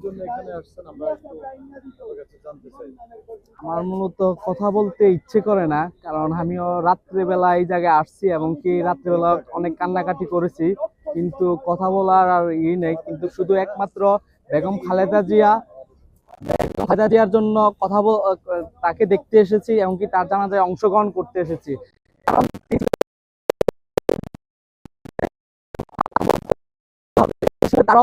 জন্য এখানে আসছেন আমরা একটু আপনার কাছে জানতে চাই। আমার মূলত কথা বলতে ইচ্ছে করে না, কারণ আমিও রাত্রেবেলা এই জায়গায় আসছি এবং কি রাত্রেবেলা অনেক কান্নাকাটি করেছি, কিন্তু কথা বলার আর নেই। কিন্তু শুধু একমাত্র বেগম খালেদা জিয়া, খালেদা জিয়ার জন্য তাকে দেখতে এসেছি এবং কি তার জানাজায় অংশগ্রহণ করতে এসেছি। তার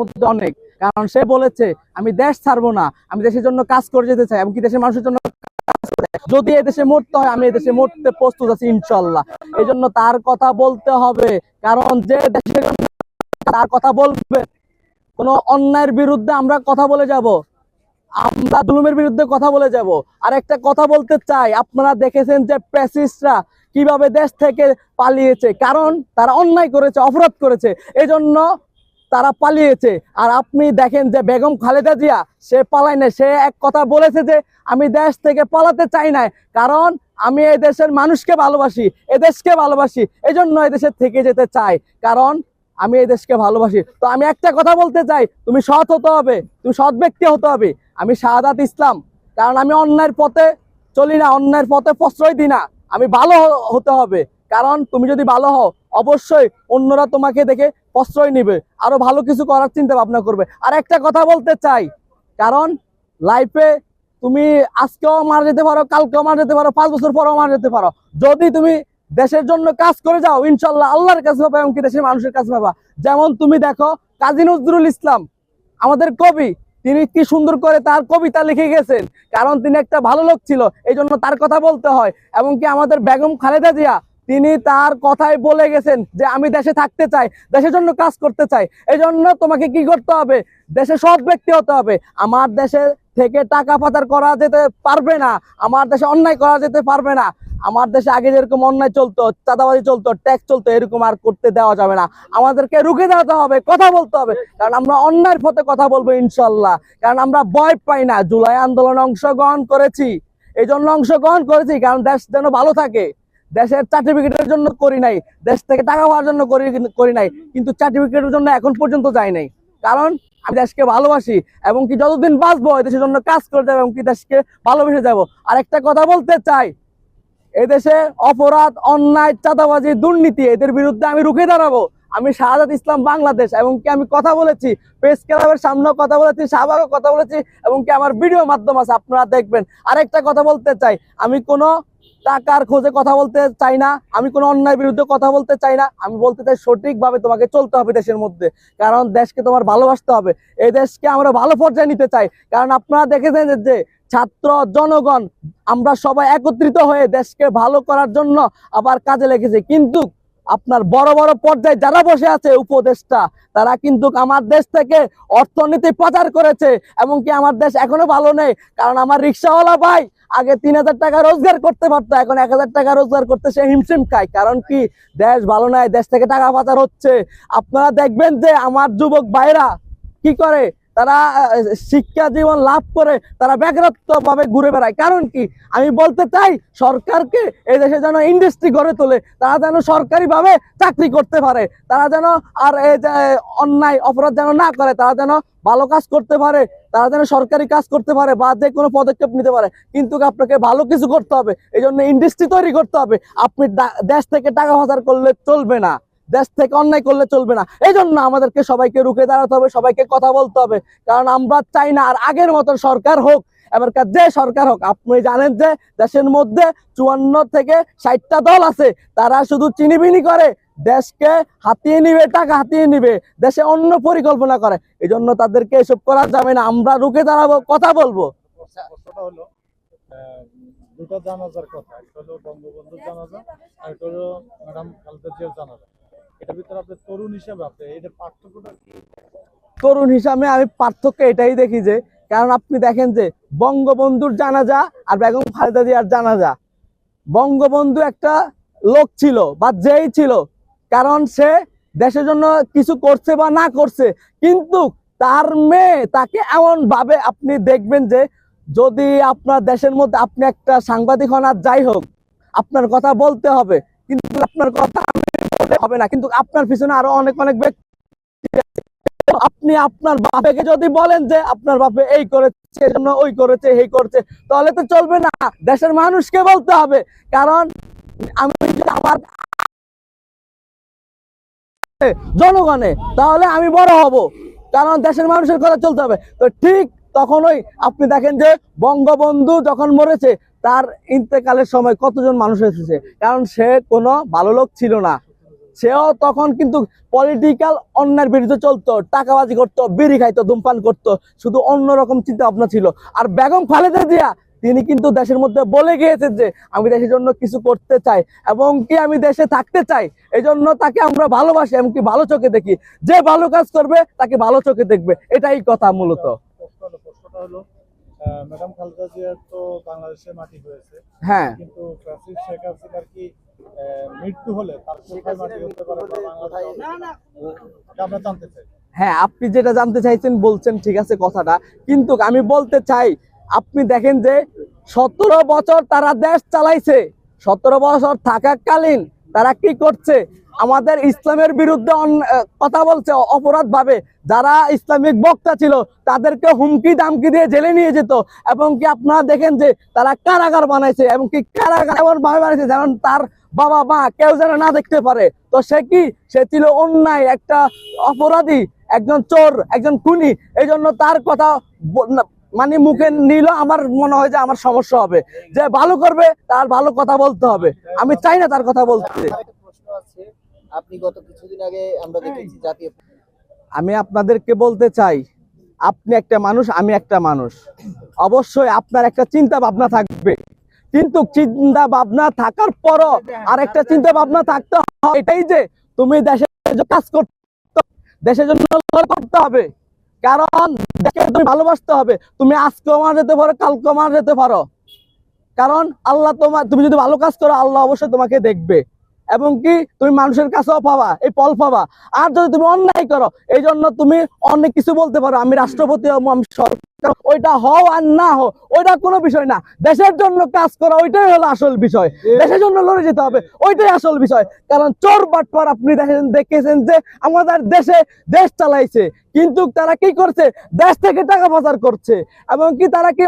মধ্যে অনেক, কারণ সে বলেছে আমি দেশ ছাড়বো না, আমি দেশের জন্য কাজ করে যেতে চাই, এমনকি দেশের মানুষের জন্য যদি এদেশে মরতে হয় আমি এদেশে মরতে প্রস্তুত আছি ইনশাল্লাহ। এই জন্য তার কথা বলতে হবে, কারণ যে দেশের জন্য তার কথা বলবে, কোনো অন্যায়ের বিরুদ্ধে আমরা কথা বলে যাব, আমরা জুলুমের বিরুদ্ধে কথা বলে যাব। আর একটা কথা বলতে চাই, আপনারা দেখেছেন যে ফ্যাসিস্টরা কিভাবে দেশ থেকে পালিয়েছে, কারণ তারা অন্যায় করেছে, অপরাধ করেছে, এই জন্য তারা পালিয়েছে। আর আপনি দেখেন যে বেগম খালেদা জিয়া সে পালায় না, সে এক কথা বলেছে যে আমি দেশ থেকে পালাতে চাই না, কারণ আমি এই দেশের মানুষকে ভালোবাসি, এদেশকে ভালোবাসি, এই জন্য এই দেশে থেকে যেতে চাই, কারণ আমি এই দেশকে ভালোবাসি। তো আমি একটা কথা বলতে চাই, তুমি সৎ হতে হবে, তুমি সৎ ব্যক্তি হতে হবে। আমি শাহাদাত ইসলাম, কারণ আমি অন্যায়ের পথে চলি না, অন্যায়ের পথে প্রশ্রয় দিই না। আমি ভালো হতে হবে, কারণ তুমি যদি ভালো হও অবশ্যই অন্যরা তোমাকে দেখে প্রশ্রয় নিবে, আরো ভালো কিছু করার চিন্তা ভাবনা করবে। আর একটা কথা বলতে চাই, কারণ লাইফে তুমি আজকেও মারা যেতে পারো, কালকেও মারা যেতে পারো, 5 বছর পরেও মারা যেতে পারো। যদি তুমি দেশের জন্য কাজ করে যাও ইনশাল্লাহ আল্লাহর কাছে পাবা এবং দেশের মানুষের কাছে পাবা। যেমন তুমি দেখো কাজী নজরুল ইসলাম আমাদের কবি, তিনি কি সুন্দর করে তার কবিতা লিখে গেছেন, কারণ তিনি একটা ভালো লোক ছিল, এই জন্য তার কথা বলতে হয়। এবং কি আমাদের বেগম খালেদা জিয়া, তিনি তার কথাই বলে গেছেন যে আমি দেশে থাকতে চাই, দেশের জন্য কাজ করতে চাই। এই জন্য তোমাকে কি করতে হবে, দেশে সৎ ব্যক্তি হতে হবে। আমার দেশে থেকে টাকা পাচার করা যেতে পারবে না, আমার দেশে অন্যায় করা যেতে পারবে না। আমার দেশে আগে যেরকম অন্যায় চলতো, চাঁদাবাজি চলতো, ট্যাক্স চলতো, এরকম আর করতে দেওয়া যাবে না। আমাদেরকে রুখে দেওয়াতে হবে, কথা বলতে হবে, কারণ আমরা অন্যায়ের পথে কথা বলবো ইনশাল্লাহ। কারণ আমরা ভয় পাই না, জুলাই আন্দোলনে অংশগ্রহণ করেছি, এই জন্য অংশগ্রহণ করেছি কারণ দেশ যেন ভালো থাকে। দেশের সার্টিফিকেটের জন্য করি নাই, দেশ থেকে টাকা পাওয়ার জন্য করি নাই, কিন্তু সার্টিফিকেটের জন্য এখন পর্যন্ত যাই নাই, কারণ আমি দেশকে ভালোবাসি এবং কি যতদিন বাঁচবো দেশের জন্য কাজ করে যাবো এবং কি দেশকে ভালোবেসে যাবো। আর একটা কথা বলতে চাই, এদেশে অপরাধ, অন্যায়, চাঁদাবাজি, দুর্নীতি, এদের বিরুদ্ধে আমি রুখে দাঁড়াবো। আমি শাহাদাত ইসলাম বাংলাদেশ এবং কি আমি কথা বলেছি, প্রেস ক্লাবের সামনেও কথা বলেছি, শাহবাগও কথা বলেছি এবং কি আমার ভিডিও মাধ্যম আছে, আপনারা দেখবেন। আরেকটা কথা বলতে চাই, আমি কোনো টাকার খোঁজে কথা বলতে চাই না, আমি কোনো অন্যায়ের বিরুদ্ধে কথা বলতে চাই না। আমি বলতে চাই সঠিকভাবে তোমাকে চলতে হবে দেশের মধ্যে, কারণ দেশকে তোমার ভালোবাসতে হবে, এই দেশকে আমরা ভালো পর্যায়ে নিতে চাই। কারণ আপনারা দেখেছেন যে ছাত্র জনগণ আমরা সবাই একত্রিত হয়ে দেশকে ভালো করার জন্য আবার কাজে লেগেছে, কিন্তু আপনার বড় বড় পর্যায়ে যারা বসে আছে উপদেষ্টা, তারা কিন্তু আমার দেশ থেকে অর্থনীতি পাচার করেছে এবং কি আমার দেশ এখনো ভালো নেই। কারণ আমার রিক্সাওয়ালা ভাই আগে 3000 টাকা রোজগার করতে পারতো, এখন 1000 টাকা রোজগার করতে সে হিমশিম খায়, কারণ কি দেশ ভালো নাই, দেশ থেকে টাকা পাচার হচ্ছে। আপনারা দেখবেন যে আমার যুবক ভাইরা কি করে, তারা শিক্ষা জীবন লাভ করে তারা বেকারত্ব ভাবে ঘুরে বেড়ায়। কারণ কি আমি বলতে চাই, সরকারকে এই দেশে যেন ইন্ডাস্ট্রি গড়ে তোলে, তারা যেন সরকারি ভাবে চাকরি করতে পারে, তারা যেন আর এই যে অন্যায় অপরাধ যেন না করে, তারা যেন ভালো কাজ করতে পারে, তারা যেন সরকারি কাজ করতে পারে বা যে কোনো পদক্ষেপ নিতে পারে। কিন্তু আপনাকে ভালো কিছু করতে হবে, এই জন্য ইন্ডাস্ট্রি তৈরি করতে হবে। আপনি দেশ থেকে টাকা পাচার করলে চলবে না, দেশ থেকে অন্যায় করলে চলবে না। এই জন্য আমাদেরকে সবাইকে রুখে দাঁড়াতে হবে, সবাইকে কথা বলতে হবে, কারণ আমরা চাই না আর আগের মতো সরকার হোক, এবারকার যে সরকার হোক। আপনি জানেন যে দেশের মধ্যে 54 থেকে 60টা দল আছে, তারা শুধু চিনিবিনি করে, দেশকে হাতিয়ে নিবে, টাকা হাতিয়ে নিবে, দেশে অন্য পরিকল্পনা করে। এই জন্য তাদেরকে এসব করা যাবে না, আমরা রুখে দাঁড়াবো, কথা বলবো। প্রশ্নটা হলো দুটো জানাজার কথা, একটা হলো বঙ্গবন্ধুর জানাজা আর একটা হলো ম্যাডাম খালেদা জিয়ার জানাজা। এটার ভিতরে আপনি তরুণ হিসেবে আপনি এটার পার্থক্যটা কি? তরুণ হিসাবে আমি পার্থক্য এটাই দেখি যে, কারণ আপনি দেখেন যে বঙ্গবন্ধুর জানাজা আর বেগম খালেদা জিয়ার জানাজা, বঙ্গবন্ধু একটা লোক ছিল বা যেই ছিল, কারণ সে দেশের জন্য কিছু করছে বা না করছে, কিন্তু তার মেয়ে তাকে এমন ভাবে আপনি দেখবেন যে যদি আপনার দেশের মধ্যে আপনি একটা সাংবাদিক হন আর যাই হোক, আপনার কথা বলতে হবে, কিন্তু আপনার কথা আমি বললে হবে না, কিন্তু আপনার পিছনে আরো অনেক অনেক ব্যক্তি আপনি আপনার বাপেকে যদি বলেন যে আপনার বাপে এই করেছে এজন্য ওই করেছে এই করছে, তাহলে তো চলবে না। দেশের মানুষকে বলতে হবে। কারণ আমি যদি আমার জনগণে, তাহলে আমি বড় হব। কারণ দেশের মানুষের কথা চলতে হবে। তো ঠিক তখনই আপনি দেখেন যে বঙ্গবন্ধু যখন মরেছে, তার ইন্তেকালের সময় কতজন মানুষ এসেছে, কারণ সে কোনো ভালো লোক ছিল না। সেও তখন কিন্তু পলিটিক্যাল অন্যায়ের বিরুদ্ধে চলতো, টাকাবাজি করতো, বিড়ি খাইতো, ধূমপান করতো, শুধু অন্যরকম চিন্তা ভাবনা ছিল। আর বেগম খালেদা জিয়া, তিনি কিন্তু দেশের মধ্যে বলে গিয়েছেন যে আমি দেশের জন্য কিছু করতে চাই এবং কি আমি দেশে থাকতে চাই। এই জন্য তাকে আমরা ভালোবাসি, এমনকি ভালো চোখে দেখি। যে ভালো কাজ করবে তাকে ভালো চোখে দেখবে, এটাই কথা মূলত। প্রশ্নটা হলো, ম্যাডাম খালেদা জিয়ার তো বাংলাদেশে মাটি হয়েছে, হ্যাঁ, কিন্তু ফ্যাসিস্ট শেখ হাসিনার কি মৃত্যু হলে তার কোথায় মাটি হতে পারে বা বাংলাদেশে এটা আমরা জানতে চাই। হ্যাঁ, আপনি যেটা জানতে চাইছেন বলছেন, ঠিক আছে কথাটা, কিন্তু আমি বলতে চাই আপনি দেখেন যে 17 বছর তারা দেশ চালাইছে। 17 বছর থাকাকালীন তারা কি করছে? আমাদের ইসলামের বিরুদ্ধে কথা বলছে অপরাধ ভাবে। যারা ইসলামিক বক্তা ছিল তাদেরকে হুমকি দামকি দিয়ে জেলে নিয়ে যেত। এবং কি আপনারা দেখেন যে তারা কারাগার বানাইছে, এবং কি কারাগার এমন ভাবে বানাইছে যেমন তার বাবা মা কেউ যেন না দেখতে পারে। তো সে কি, সে ছিল অন্যায় একটা অপরাধী, একজন চোর, একজন খুনি। এই জন্য তার কথা মানে মুখে নিল, আমার মনে হয় যে আমার সমস্যা হবে। যে ভালো করবে তার ভালো কথা বলতে হবে, আমি চাই না তার কথা বলতে। আরেকটা প্রশ্ন আছে, আপনি গত কিছুদিন আগে আমরা দেখেছি জাতীয় আমি আপনাদেরকে বলতে চাই, আপনি একটা মানুষ, আমি একটা মানুষ। অবশ্যই আপনার একটা চিন্তা ভাবনা থাকবে, কিন্তু চিন্তা ভাবনা থাকার পরও আর একটা চিন্তা ভাবনা থাকতে হয়, এটাই যে তুমি দেশের জন্য কাজ করতে, দেশের জন্য করতে হবে। কারণ দেশকে তুমি ভালোবাসতে হবে। তুমি আজকেও মারা যেতে পারো, কালকেও মারা যেতে পারো। কারণ আল্লাহ তুমি যদি ভালো কাজ করো, আল্লাহ অবশ্যই তোমাকে দেখবে, এবং কি তুমি মানুষের কাছেও পাবা, এই ফল পাবা। আর যদি তুমি অন্যায় করো, এই জন্য তুমি অনেক কিছু বলতে পারো, আমি রাষ্ট্রপতি হবো, আমি সরকার, ওইটা হও আর না হও ওইটা কোনো বিষয় না। দেশের জন্য কাজ করা ওইটাই হলো আসল বিষয়। দেশের জন্য লড়ে যেতে হবে, ওইটাই আসল বিষয়। কারণ চোর বাটপার আপনি দেখেছেন যে আমাদের দেশে দেশ চালাইছে, কিন্তু তারা কি করছে? দেশ থেকে টাকা পাচার করছে, এবং কি তারা কি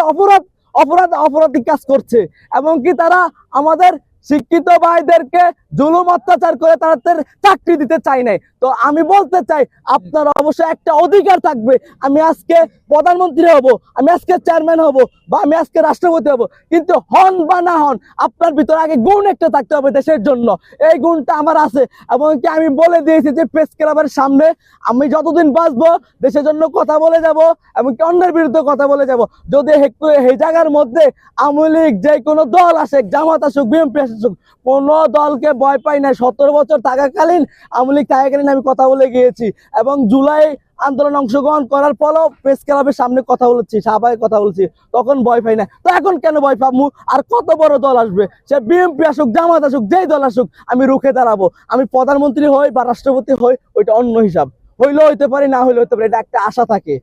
অপরাধী কাজ করছে, এবং কি তারা আমাদের শিক্ষিত ভাইদেরকে জুলুম অত্যাচার করে তাদের চাকরি দিতে চাই নাই। তো আমি বলতে চাই, আপনার অবশ্যই একটা অধিকার থাকবে। আমি আজকে প্রধানমন্ত্রী হব, আমি আজকে চেয়ারম্যান হব, বা আমি আজকে রাষ্ট্রপতি হব, কিন্তু হন বা না হন, আপনার ভিতরে আগে গুণ একটা থাকতে হবে দেশের জন্য। এই গুণটা আমার আছে, এবং কি আমি বলে দিয়েছি যে প্রেস ক্লাবের সামনে আমি যতদিন বাঁচবো দেশের জন্য কথা বলে যাব, এবং কি অন্যের বিরুদ্ধে কথা বলে যাব। যদি একটু এই জায়গার মধ্যে আওয়ামী লীগ যে কোনো দল আসুক, জামাত আসুক, বিএনপি আসুক, কোনো দলকে ভয় পাই না। 17 বছর থাকাকালীন, আওয়ামী লীগ থাকাকালীন আমি কথা বলে গিয়েছি, এবং জুলাই আন্দোলন অংশগ্রহণ করার পরও প্রেস ক্লাবের সামনে কথা বলেছি, শাহবাগে কথা বলেছি, তখন ভয় পাই না। তো এখন কেন ভয় পাবো? আর কত বড় দল আসবে, সে বিএনপি আসুক, জামাত আসুক, যেই দল আসুক, আমি রুখে দাঁড়াবো। আমি প্রধানমন্ত্রী হই বা রাষ্ট্রপতি হই, ওইটা অন্য হিসাব, হইলেও হইতে পারি, না হইলে হইতে পারে, এটা একটা আশা থাকে।